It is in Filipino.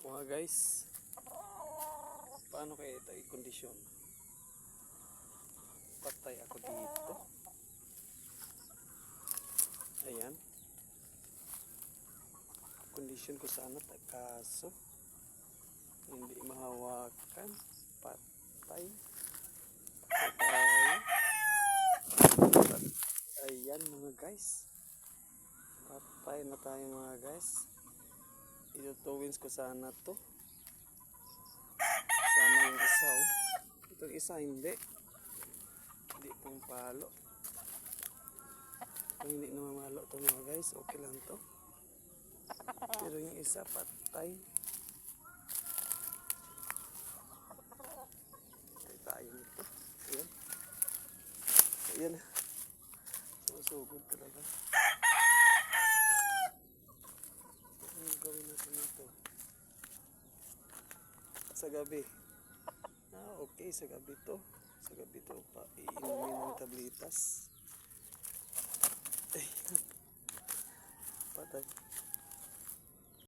Mga guys, paano kaya ito i-kondisyon? Patay ako dito. Ayan. Kondisyon ko sana, kaso hindi mahawakan. Patay. Patay. Ayan mga guys. Patay na tayo mga guys. Itutuwins ko sana to. Sana yung isa oh. Itong isa hindi. Hindi pong palo. Kung hindi na mamalo to mga guys, okay lang to. Pero yung isa patay. Patay tayo nito. Ayan. Ayan. Susugod talaga. Ano gawin natin ito? Sa gabi. Okay, sa gabi to. Sa gabi to pa iinumin ng tablitas. Patay.